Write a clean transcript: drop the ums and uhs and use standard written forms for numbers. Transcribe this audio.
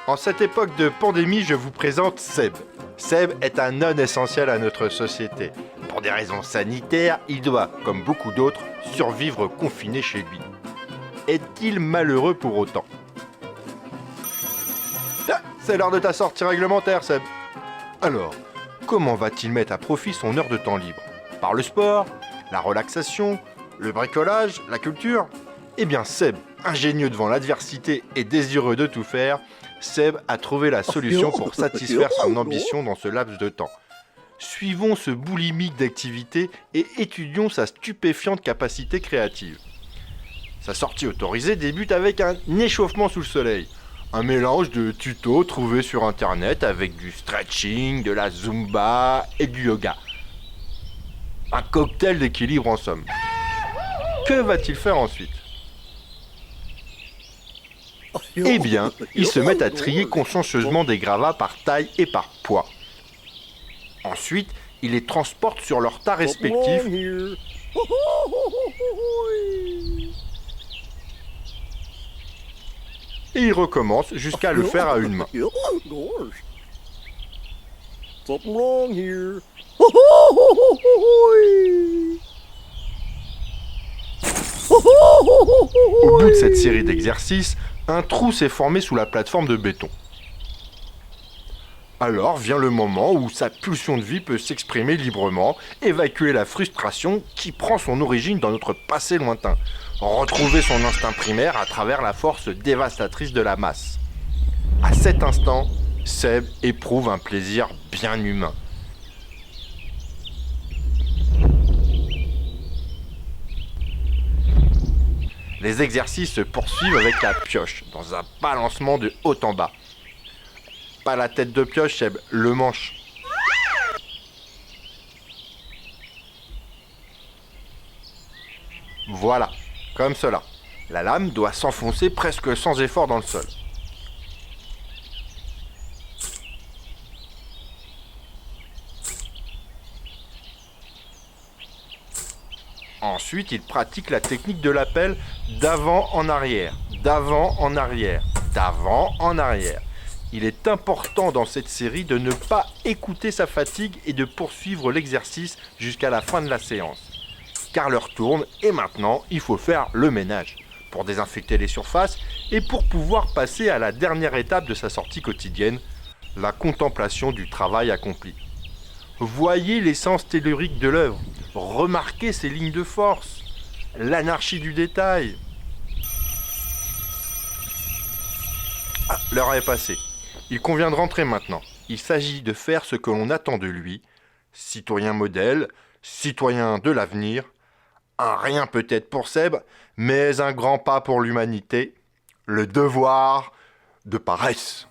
En cette époque de pandémie, je vous présente Seb. Seb est un non essentiel à notre société. Pour des raisons sanitaires, il doit, comme beaucoup d'autres, survivre confiné chez lui. Est-il malheureux pour autant? Ah, c'est l'heure de ta sortie réglementaire, Seb. Alors, comment va-t-il mettre à profit son heure de temps libre? Par le sport, la relaxation, le bricolage, la culture? Eh bien Seb, ingénieux devant l'adversité et désireux de tout faire, Seb a trouvé la solution pour satisfaire son ambition dans ce laps de temps. Suivons ce boulimique d'activité et étudions sa stupéfiante capacité créative. Sa sortie autorisée débute avec un échauffement sous le soleil. Un mélange de tutos trouvés sur internet avec du stretching, de la zumba et du yoga. Un cocktail d'équilibre en somme. Que va-t-il faire ensuite? Eh bien, ils se mettent à trier consciencieusement des gravats par taille et par poids. Ensuite, ils les transportent sur leurs tas respectifs et ils recommencent jusqu'à le faire à une main. Au bout de cette série d'exercices, un trou s'est formé sous la plateforme de béton. Alors vient le moment où sa pulsion de vie peut s'exprimer librement, évacuer la frustration qui prend son origine dans notre passé lointain, retrouver son instinct primaire à travers la force dévastatrice de la masse. À cet instant, Seb éprouve un plaisir bien humain. Les exercices se poursuivent avec la pioche, dans un balancement de haut en bas. Pas la tête de pioche, Seb, le manche. Voilà, comme cela. La lame doit s'enfoncer presque sans effort dans le sol. Ensuite, il pratique la technique de l'appel d'avant en arrière, d'avant en arrière, d'avant en arrière. Il est important dans cette série de ne pas écouter sa fatigue et de poursuivre l'exercice jusqu'à la fin de la séance. Car l'heure tourne et maintenant, il faut faire le ménage pour désinfecter les surfaces et pour pouvoir passer à la dernière étape de sa sortie quotidienne, la contemplation du travail accompli. Voyez l'essence tellurique de l'œuvre, remarquez ses lignes de force, l'anarchie du détail. Ah, l'heure est passée. Il convient de rentrer maintenant. Il s'agit de faire ce que l'on attend de lui. Citoyen modèle, citoyen de l'avenir. Un rien peut-être pour Seb, mais un grand pas pour l'humanité. Le devoir de paresse.